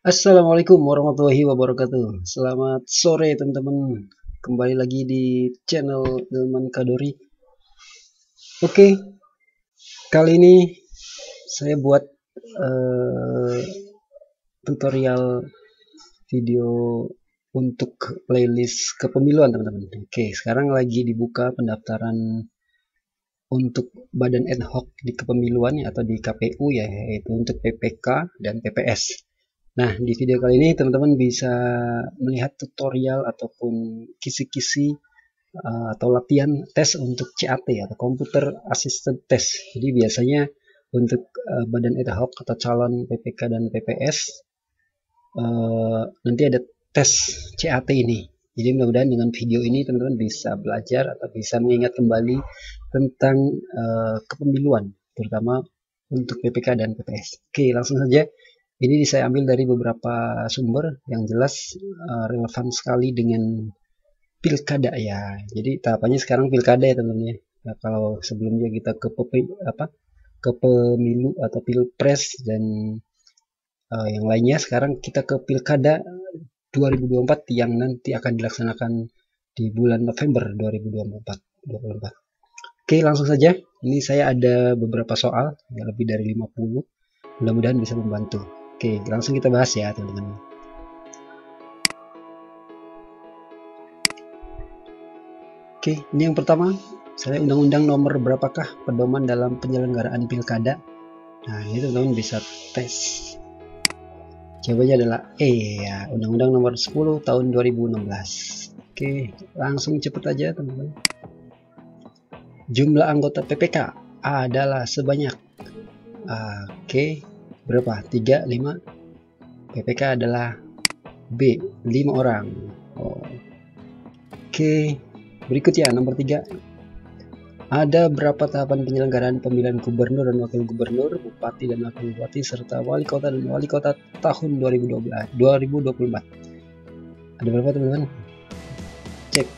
Assalamualaikum warahmatullahi wabarakatuh. Selamat sore teman-teman. Kembali lagi di channel Ilman Kadori. Oke, kali ini saya buat eh, tutorial video untuk playlist kepemiluan teman-teman. Oke, sekarang lagi dibuka pendaftaran untuk badan ad hoc di kepemiluan atau di KPU ya, yaitu untuk PPK dan PPS. Nah, di video kali ini teman-teman bisa melihat tutorial ataupun kisi-kisi atau latihan tes untuk CAT atau Computer Assisted Test. Jadi biasanya untuk badan ad hoc atau calon PPK dan PPS nanti ada tes CAT ini. Jadi mudah-mudahan dengan video ini teman-teman bisa belajar atau bisa mengingat kembali tentang kepemiluan, terutama untuk PPK dan PPS. Oke, langsung saja. Ini saya ambil dari beberapa sumber yang jelas relevan sekali dengan pilkada ya. Jadi tahapannya sekarang pilkada ya teman-teman ya. Nah, kalau sebelumnya kita ke pemilu atau pilpres dan yang lainnya, sekarang kita ke pilkada 2024 yang nanti akan dilaksanakan di bulan November 2024. Oke, langsung saja. Ini saya ada beberapa soal, ya lebih dari 50. Mudah-mudahan bisa membantu. Oke, langsung kita bahas ya teman-teman. Oke, ini yang pertama. Misalnya undang-undang nomor berapakah pedoman dalam penyelenggaraan pilkada? Nah, ini teman-teman bisa tes. Jawabannya adalah E ya, Undang-Undang nomor 10 tahun 2016. Oke, langsung cepet aja teman-teman. Jumlah anggota PPK adalah sebanyak oke, berapa? 3, 5. PPK adalah B, 5 orang. Oke, berikutnya nomor 3. Ada berapa tahapan penyelenggaraan pemilihan gubernur dan wakil gubernur, bupati dan wakil bupati, serta wali kota dan wali kota tahun 2024? Ada berapa teman-teman? Cek.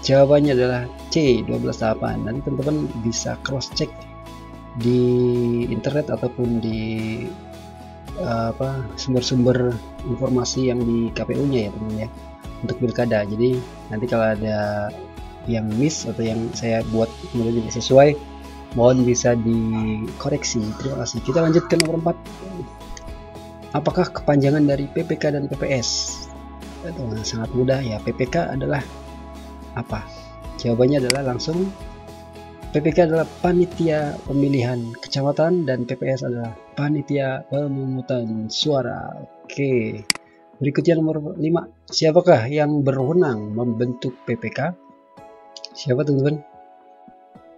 Jawabannya adalah C, 12 tahapan. Nanti teman-teman bisa cross check di internet ataupun di sumber-sumber informasi yang di KPU-nya ya teman-teman ya, untuk pilkada. Jadi nanti kalau ada yang miss atau yang saya buat kemudian tidak sesuai, mohon bisa dikoreksi. Terima kasih. Kita lanjut ke nomor 4. Apakah kepanjangan dari PPK dan PPS? Sangat mudah ya. PPK adalah apa? Jawabannya adalah langsung PPK adalah panitia pemilihan kecamatan dan PPS adalah panitia pemungutan suara. Oke. Berikutnya nomor 5. Siapakah yang berwenang membentuk PPK? Siapa teman-teman?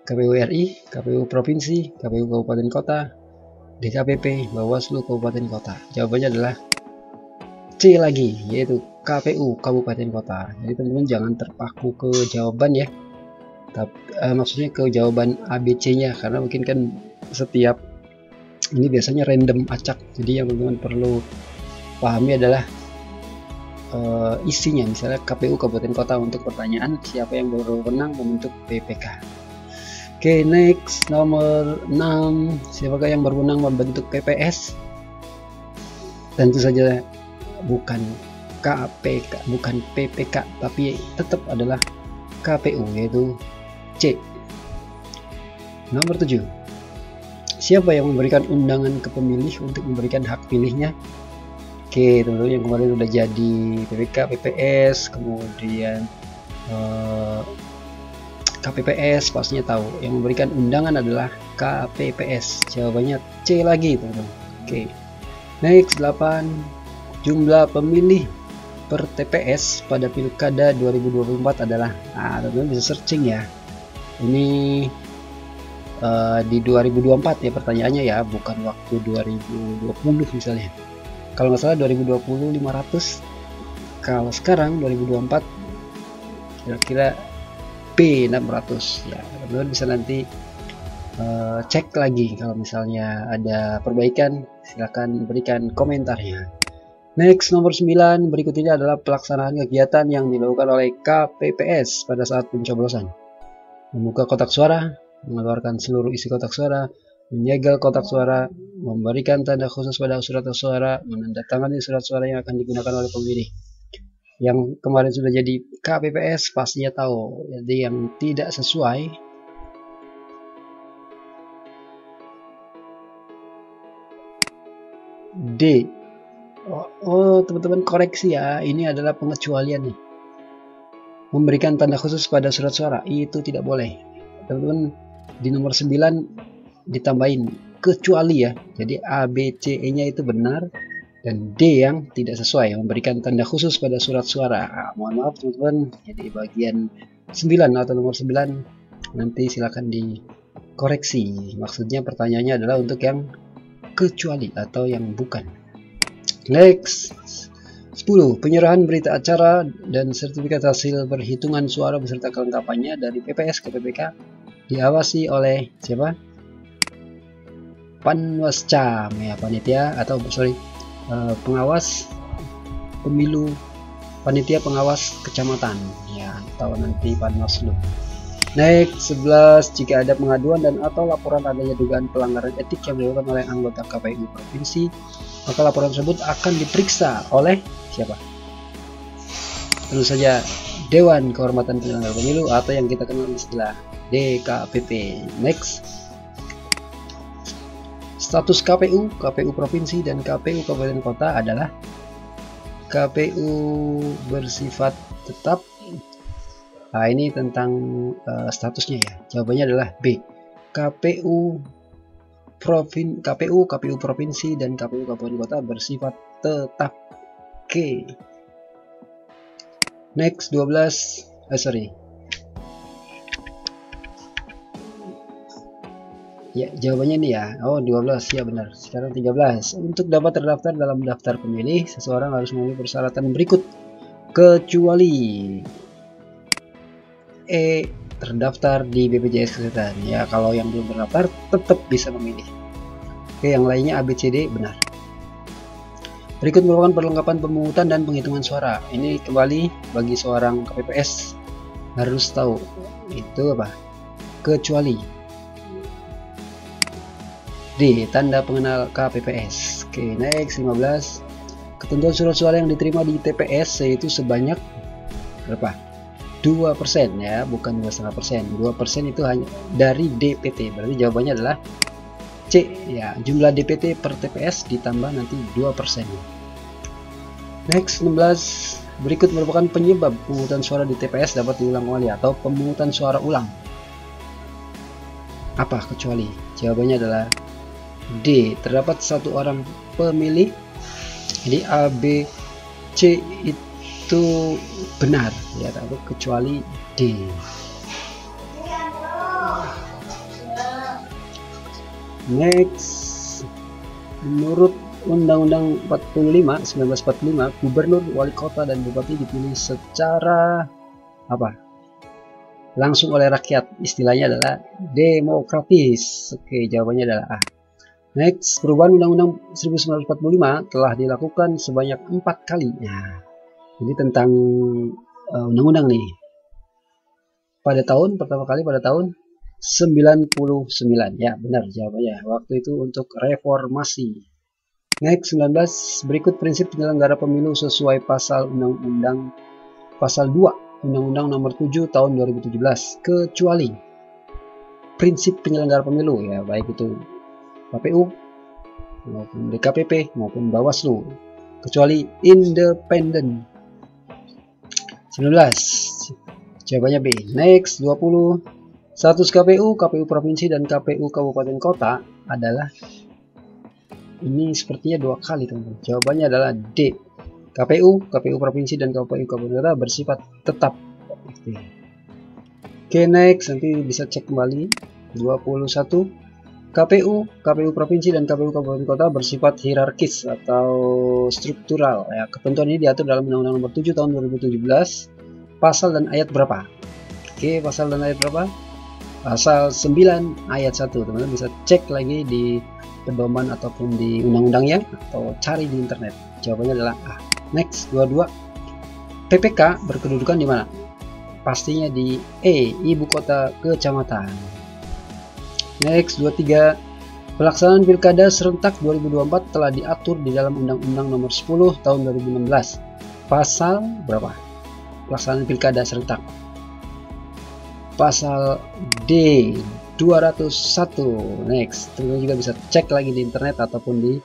KPU RI, KPU Provinsi, KPU Kabupaten Kota, DKPP, Bawaslu Kabupaten Kota. Jawabannya adalah C lagi, yaitu KPU Kabupaten Kota. Jadi teman-teman jangan terpaku ke jawaban ya. Maksudnya ke jawaban ABC-nya, karena mungkin kan setiap ini biasanya random acak. Jadi yang teman-teman perlu pahami adalah isinya. Misalnya KPU Kabupaten Kota untuk pertanyaan siapa yang berwenang membentuk PPK. Oke, next nomor 6. Siapakah yang berwenang membentuk PPS? Tentu saja bukan KPK, bukan PPK, tapi tetap adalah KPU, yaitu C. Nomor 7. Siapa yang memberikan undangan ke pemilih untuk memberikan hak pilihnya? Oke, teman-teman yang kemarin udah jadi PPK, PPS, kemudian KPPS pastinya tahu. Yang memberikan undangan adalah KPPS. Jawabannya C lagi, teman-teman. Oke. Next 8. Jumlah pemilih per TPS pada Pilkada 2024 adalah, teman-teman bisa searching ya. Ini di 2024 ya pertanyaannya ya, bukan waktu 2020 misalnya. Kalau nggak salah 2020 500. Kalau sekarang 2024 kira-kira P600 ya. Teman-teman bisa nanti cek lagi, kalau misalnya ada perbaikan silakan berikan komentarnya. Next nomor 9. Berikut ini adalah pelaksanaan kegiatan yang dilakukan oleh KPPS pada saat pencoblosan. Membuka kotak suara, mengeluarkan seluruh isi kotak suara, menyegel kotak suara, memberikan tanda khusus pada surat suara, menandatangani surat suara yang akan digunakan oleh pemilih. Yang kemarin sudah jadi KPPS pastinya tahu. Jadi yang tidak sesuai D. Teman-teman koreksi ya, ini adalah pengecualian nih. Memberikan tanda khusus pada surat suara itu tidak boleh. Teman-teman di nomor 9 ditambahin kecuali ya. Jadi A, B, C, E-nya itu benar dan D yang tidak sesuai, memberikan tanda khusus pada surat suara. Mohon maaf teman-teman, jadi bagian 9 atau nomor 9 nanti silakan dikoreksi. Maksudnya pertanyaannya adalah untuk yang kecuali atau yang bukan. Next. 10. Penyerahan berita acara dan sertifikat hasil perhitungan suara beserta kelengkapannya dari PPS ke PPK diawasi oleh siapa? Panwascam ya, panitia atau pengawas pemilu, panitia pengawas kecamatan ya, atau nanti Panwaslu. Next. 11. Jika ada pengaduan dan atau laporan adanya dugaan pelanggaran etik yang dilakukan oleh anggota KPU provinsi, maka laporan tersebut akan diperiksa oleh siapa? Tentu saja Dewan Kehormatan Penyelenggara Pemilu atau yang kita kenal istilah DKPP. Next. Status KPU, KPU provinsi dan KPU kabupaten kota adalah KPU bersifat tetap. Nah, ini tentang statusnya ya. Jawabannya adalah B. KPU provinsi dan KPU kabupaten kota bersifat tetap. Oke. Next. 12. Ya, jawabannya ini ya. 12 ya benar. Sekarang 13. Untuk dapat terdaftar dalam daftar pemilih, seseorang harus memenuhi persyaratan berikut kecuali E. Terdaftar di BPJS Kesehatan. Ya, kalau yang belum terdaftar tetap bisa memilih. Oke, yang lainnya A, B, C, D benar. Berikut merupakan perlengkapan pemungutan dan penghitungan suara. Ini kembali bagi seorang KPPS harus tahu itu apa? Kecuali D. Tanda pengenal KPPS. Oke, next. 15. Ketentuan surat suara yang diterima di TPS yaitu sebanyak berapa? 2% ya, bukan 2,5%. 2% itu hanya dari DPT. Berarti jawabannya adalah C ya, jumlah DPT per TPS ditambah nanti 2%. Next. 16. Berikut merupakan penyebab pemungutan suara di TPS dapat diulang kembali atau pemungutan suara ulang. Apa kecuali? Jawabannya adalah D. Terdapat satu orang pemilih. Jadi A, B, C itu benar ya, tapi kecuali D. Next. Menurut Undang-Undang 1945, gubernur, wali kota dan bupati dipilih secara apa? Langsung oleh rakyat. Istilahnya adalah demokratis. Oke, jawabannya adalah A. Next. Perubahan Undang-Undang 1945 telah dilakukan sebanyak 4 kali. Nah, jadi tentang undang-undang nih. Pertama kali pada tahun 99. Ya, benar jawabannya. Waktu itu untuk reformasi. Next. 19. Berikut prinsip penyelenggara pemilu sesuai pasal undang-undang pasal 2 Undang-Undang nomor 7 tahun 2017, kecuali prinsip penyelenggara pemilu ya, baik itu KPU maupun DKPP maupun Bawaslu, kecuali independen. 19. Jawabannya B. Next. 20. Status KPU provinsi dan KPU kabupaten kota adalah, ini sepertinya 2 kali teman-teman. Jawabannya adalah D. KPU provinsi dan KPU kabupaten kota bersifat tetap. Oke, next. Nanti bisa cek kembali. 21. KPU provinsi dan KPU kabupaten kota bersifat hierarkis atau struktural ya. Ketentuan ini diatur dalam Undang-Undang nomor 7 tahun 2017. Pasal dan ayat berapa? Oke, pasal dan ayat berapa? Pasal 9 ayat 1. Teman-teman bisa cek lagi di pedoman ataupun di undang-undangnya atau cari di internet. Jawabannya adalah A. Next. 22. PPK berkedudukan di mana? Pastinya di E, ibu kota kecamatan. Next. 23. Pelaksanaan Pilkada serentak 2024 telah diatur di dalam Undang-Undang Nomor 10 Tahun 2016. Pasal berapa? Pelaksanaan Pilkada serentak. Pasal D 201. Next, teman-teman juga bisa cek lagi di internet ataupun di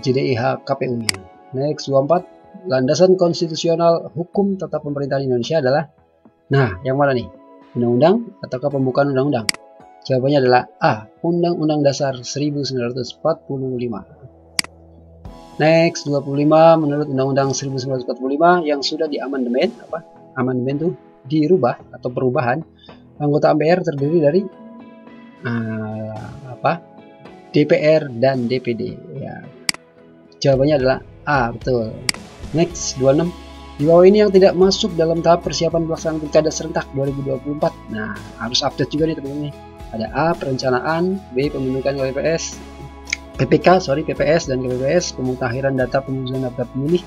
JDIH KPU-nya. Next, 24. Landasan konstitusional hukum tata pemerintahan Indonesia adalah, nah, yang mana nih? Undang-undang ataukah pembukaan undang-undang? Jawabannya adalah A. Undang-Undang Dasar 1945. Next, 25. Menurut Undang-Undang 1945 yang sudah diamandemen, amandemen itu dirubah atau perubahan, anggota MPR terdiri dari DPR dan DPD. Ya. Jawabannya adalah A. Betul. Next, 26. Di bawah ini yang tidak masuk dalam tahap persiapan pelaksanaan Pilkada serentak 2024. Nah, harus update juga nih teman-teman. Ada A. Perencanaan, B. Pembentukan PPS dan KPPS, pemutahiran data penyusunan daftar pemilih,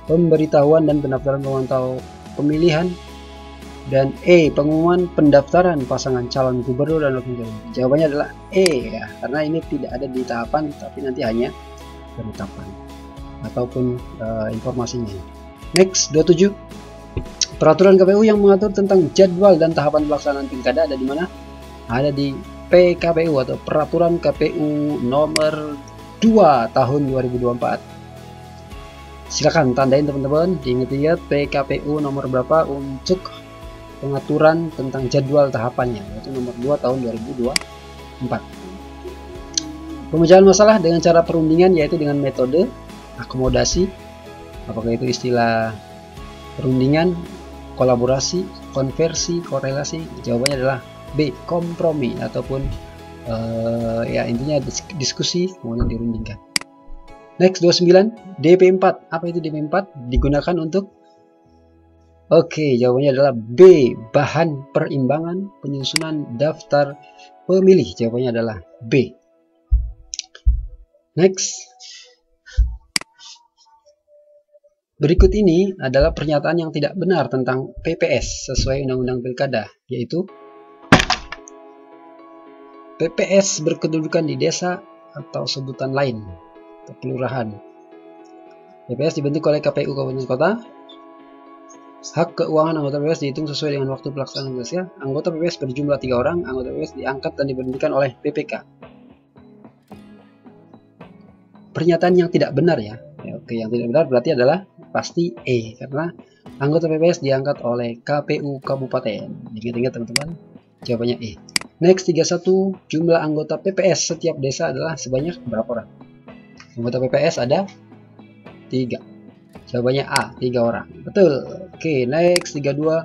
pemberitahuan dan pendaftaran pemantau pemilihan, dan E. Pengumuman pendaftaran pasangan calon gubernur dan wakil gubernur. Jawabannya adalah E ya, karena ini tidak ada di tahapan, tapi nanti hanya penetapan ataupun informasinya. Next, 27. Peraturan KPU yang mengatur tentang jadwal dan tahapan pelaksanaan pilkada ada di mana? Ada di PKPU atau Peraturan KPU nomor 2 tahun 2024. Silakan tandain teman-teman, diingat-ingat PKPU nomor berapa untuk pengaturan tentang jadwal tahapannya, yaitu nomor 2 tahun 2024. Pemecahan masalah dengan cara perundingan, yaitu dengan metode akomodasi. Apakah itu istilah perundingan, kolaborasi, konversi, korelasi? Jawabannya adalah B. Kompromi ataupun ya intinya diskusi kemudian dirundingkan. Next, 29. DP4. Apa itu DP4? Digunakan untuk, oke, jawabannya adalah B. Bahan perimbangan penyusunan daftar pemilih. Jawabannya adalah B. Next. Berikut ini adalah pernyataan yang tidak benar tentang PPS sesuai Undang-Undang Pilkada, yaitu PPS berkedudukan di desa atau sebutan lain atau kelurahan. PPS dibentuk oleh KPU Kabupaten Kota. Hak keuangan anggota PPS dihitung sesuai dengan waktu pelaksanaan tugasnya. Anggota PPS berjumlah 3 orang. Anggota PPS diangkat dan diberhentikan oleh PPK. Pernyataan yang tidak benar ya. Oke, yang tidak benar berarti adalah pasti E, karena anggota PPS diangkat oleh KPU Kabupaten. Ingat-ingat teman-teman, jawabannya E. Next, 31. Jumlah anggota PPS setiap desa adalah sebanyak berapa orang? Anggota PPS ada 3. Jawabannya A, 3 orang. Betul. Oke, next, 32.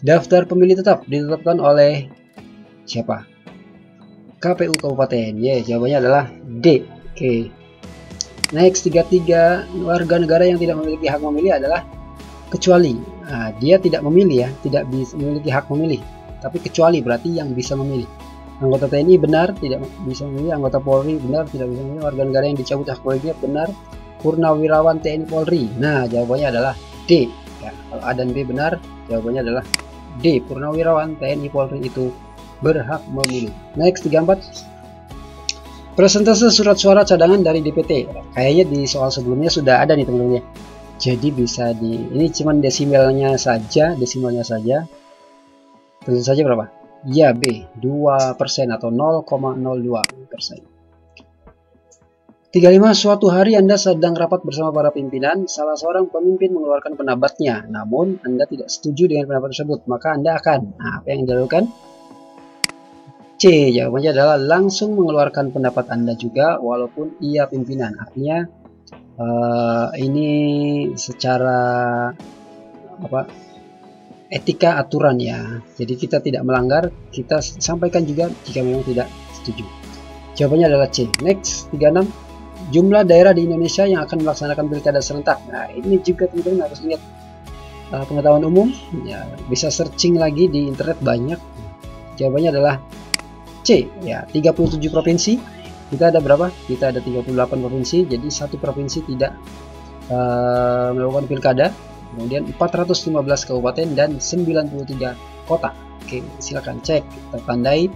Daftar pemilih tetap ditetapkan oleh siapa? KPU Kabupaten. Jawabannya adalah D. Oke. Next, 33. Warga negara yang tidak memiliki hak memilih adalah kecuali. Nah, dia tidak memilih ya, tidak bisa memiliki hak memilih. Tapi kecuali berarti yang bisa memilih. Anggota TNI benar tidak bisa memilih, anggota Polri benar tidak bisa memilih, warga negara yang dicabut hak politiknya benar, purnawirawan TNI Polri. Nah, jawabannya adalah D. Ya, kalau A dan B benar, jawabannya adalah D. Purnawirawan TNI Polri itu berhak memilih. Next, 34. Persentase surat suara cadangan dari DPT. Kayaknya di soal sebelumnya sudah ada nih teman-teman ya. Jadi bisa ini cuman desimalnya saja, Tentu saja berapa? Ya, B, 2% atau 0,02%. 35. Suatu hari Anda sedang rapat bersama para pimpinan, salah seorang pemimpin mengeluarkan pendapatnya, namun Anda tidak setuju dengan pendapat tersebut, maka Anda akan, apa yang dilakukan? C, jawabannya adalah langsung mengeluarkan pendapat Anda juga, walaupun ia pimpinan. Artinya, ini secara etika aturan ya, jadi kita tidak melanggar, kita sampaikan juga jika memang tidak setuju. Jawabannya adalah C. Next, 36. Jumlah daerah di Indonesia yang akan melaksanakan pilkada serentak. Nah, ini juga teman-teman harus ingat pengetahuan umum ya, bisa searching lagi di internet banyak. Jawabannya adalah C ya, 37 provinsi. Kita ada berapa? Kita ada 38 provinsi, jadi satu provinsi tidak melakukan pilkada. Kemudian 415 kabupaten dan 93 kota. Oke, silakan cek atau tandai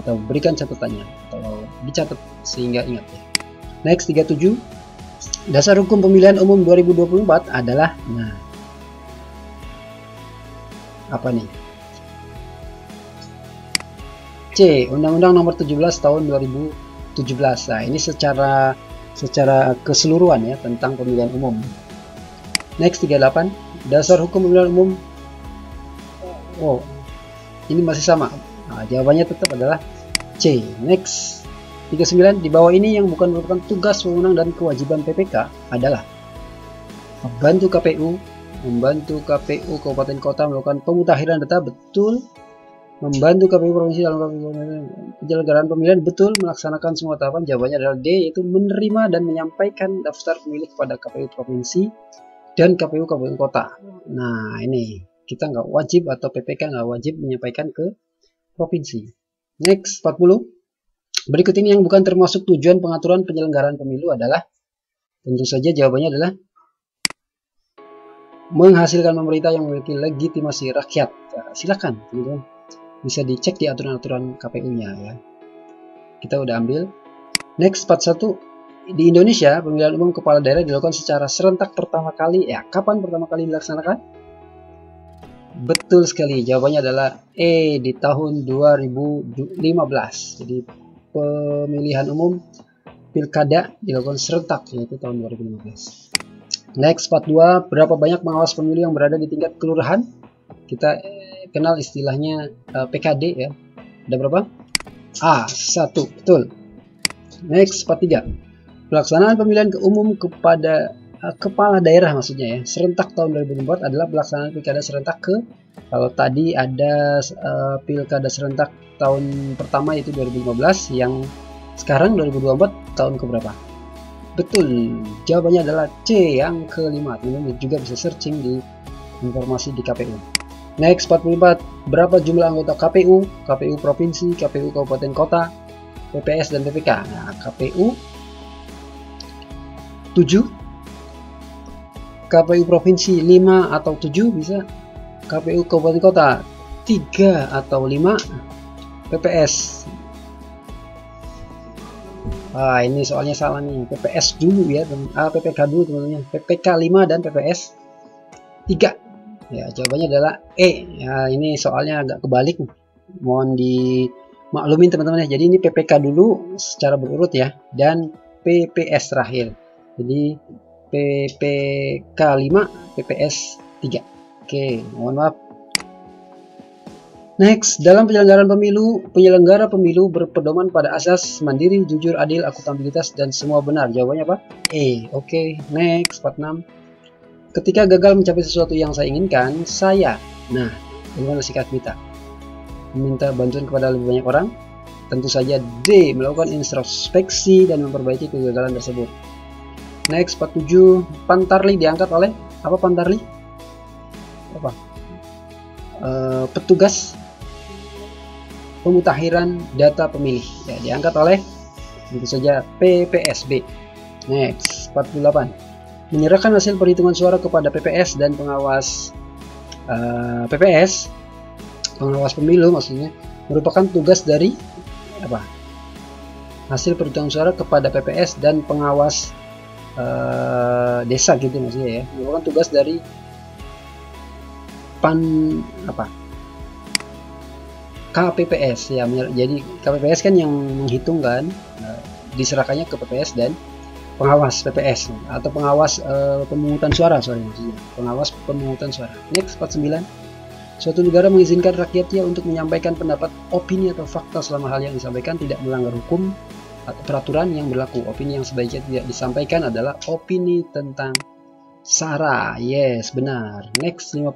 atau berikan catatannya atau dicatat sehingga ingat ya. Next 37. Dasar hukum pemilihan umum 2024 adalah, nah, apa nih? C. Undang-Undang Nomor 17 Tahun 2017. Nah, ini secara keseluruhan ya tentang pemilihan umum. Next 38. Dasar hukum pemilihan umum. Oh, ini masih sama. Nah, jawabannya tetap adalah C. Next 39. Di bawah ini yang bukan merupakan tugas, wewenang, dan kewajiban PPK adalah membantu KPU Kabupaten Kota melakukan pemutakhiran data, betul. Membantu KPU Provinsi dalam penyelenggaraan pemilihan, betul. Melaksanakan semua tahapan, jawabannya adalah D, yaitu menerima dan menyampaikan daftar pemilih kepada KPU Provinsi dan KPU Kabupaten Kota. Nah, ini kita nggak wajib atau PPK nggak wajib menyampaikan ke provinsi. Next 40. Berikut ini yang bukan termasuk tujuan pengaturan penyelenggaraan pemilu adalah, tentu saja jawabannya adalah menghasilkan pemerintah yang memiliki legitimasi rakyat. Nah, silakan teman-teman, bisa dicek di aturan-aturan KPU-nya ya. Kita udah ambil. Next 41. Di Indonesia, pemilihan umum kepala daerah dilakukan secara serentak pertama kali. Ya, kapan pertama kali dilaksanakan? Betul sekali, jawabannya adalah E, di tahun 2015. Jadi pemilihan umum pilkada dilakukan serentak, yaitu tahun 2015. Next 42. Berapa banyak pengawas pemilu yang berada di tingkat kelurahan? Kita kenal istilahnya PKD ya. Ada berapa? A, 1, betul. Next 43. Pelaksanaan pemilihan umum kepada kepala daerah maksudnya ya, serentak tahun 2004 adalah pelaksanaan pilkada serentak kalau tadi ada pilkada serentak tahun pertama yaitu 2015, yang sekarang 2024 tahun keberapa? Betul, jawabannya adalah C, yang kelima. Teman-teman juga bisa searching di informasi di KPU. Next 44. Berapa jumlah anggota KPU Provinsi, KPU Kabupaten Kota, PPS dan PPK? Nah, KPU 7, KPU Provinsi 5 atau 7 bisa, KPU Kabupaten Kota 3 atau 5, PPS. Ini soalnya salah nih, PPS dulu ya, PPK dulu teman-teman. PPK 5 dan PPS 3. Ya, jawabannya adalah E. Ya, ini soalnya agak kebalik. Mohon dimaklumin teman-teman ya. Jadi ini PPK dulu secara berurut ya, dan PPS terakhir. Jadi PPK 5, PPS 3. Oke, mohon maaf. Next, dalam penyelenggara pemilu berpedoman pada asas mandiri, jujur, adil, akuntabilitas, dan semua benar. Jawabannya apa? E. Oke, next 46. Ketika gagal mencapai sesuatu yang saya inginkan, bagaimana sikap kita? Meminta bantuan kepada lebih banyak orang? Tentu saja D. Melakukan introspeksi dan memperbaiki kegagalan tersebut. Next 47. Pantarli diangkat oleh apa? Pantarli? Apa? Petugas pemutakhiran data pemilih ya, diangkat oleh tentu saja PPSB. Next 48. Menyerahkan hasil perhitungan suara kepada PPS dan pengawas pengawas pemilu maksudnya, merupakan tugas dari apa? Hasil perhitungan suara kepada PPS dan pengawas desa gitu maksudnya ya, merupakan tugas dari KPPS ya. Jadi KPPS kan yang menghitung kan, diserahkannya ke PPS dan pengawas PPS atau pengawas pemungutan suara, maksudnya pengawas pemungutan suara. Next 49. Suatu negara mengizinkan rakyatnya untuk menyampaikan pendapat, opini atau fakta selama hal yang disampaikan tidak melanggar hukum atau peraturan yang berlaku. Opini yang sebaiknya tidak disampaikan adalah opini tentang SARA. Yes, benar. Next 50.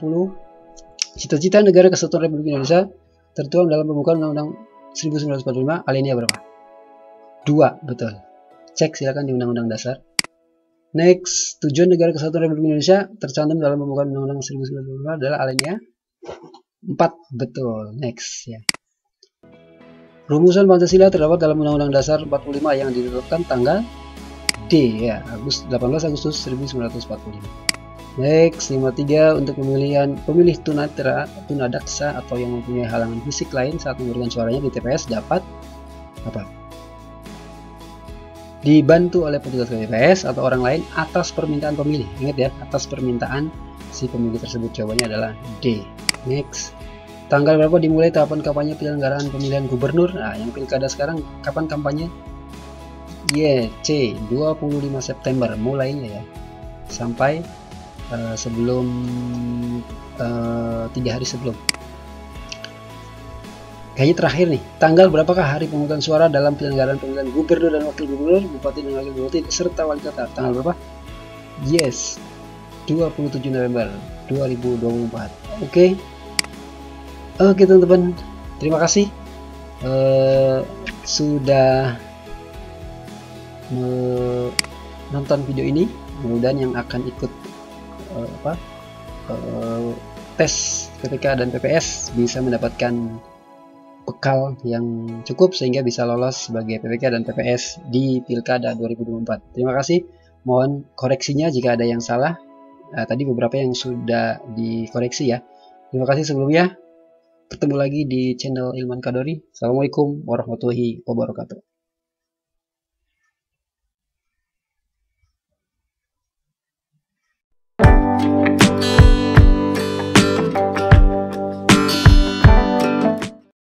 Cita-cita Negara Kesatuan Republik Indonesia tertuang dalam pembukaan Undang-Undang 1945 alinea berapa? 2, betul. Cek silakan di Undang-Undang Dasar. Next, tujuan Negara Kesatuan Republik Indonesia tercantum dalam pembukaan Undang-Undang 1945 adalah alinea 4, betul. Next ya. Rumusan Pancasila terdapat dalam Undang-Undang Dasar 45 yang ditetapkan tanggal D ya, 18 Agustus 1945. Next, 53 untuk pemilih tunadaksa atau yang mempunyai halangan fisik lain saat memberikan suaranya di TPS dapat apa? Dibantu oleh petugas TPS atau orang lain atas permintaan pemilih. Ingat ya, atas permintaan si pemilih tersebut. Jawabannya adalah D. Next. Tanggal berapa dimulai tahapan kampanye penyelenggaraan pemilihan gubernur? Nah, yang pilkada sekarang kapan kampanye? C. 25 September mulainya ya. Sampai sebelum 3 hari sebelum. Kayaknya terakhir nih, tanggal berapakah hari pemungutan suara dalam penyelenggaraan pemilihan gubernur dan wakil gubernur, bupati dan wakil bupati, serta wali kota? Tanggal berapa? Yes, 27 November 2024. Oke, teman-teman, terima kasih sudah menonton video ini. Mudah-mudahan yang akan ikut tes PPK dan PPS bisa mendapatkan bekal yang cukup sehingga bisa lolos sebagai PPK dan PPS di Pilkada 2024. Terima kasih. Mohon koreksinya jika ada yang salah. Tadi beberapa yang sudah dikoreksi ya. Terima kasih sebelumnya. Ketemu lagi di channel Ilman Kadori. Assalamualaikum warahmatullahi wabarakatuh.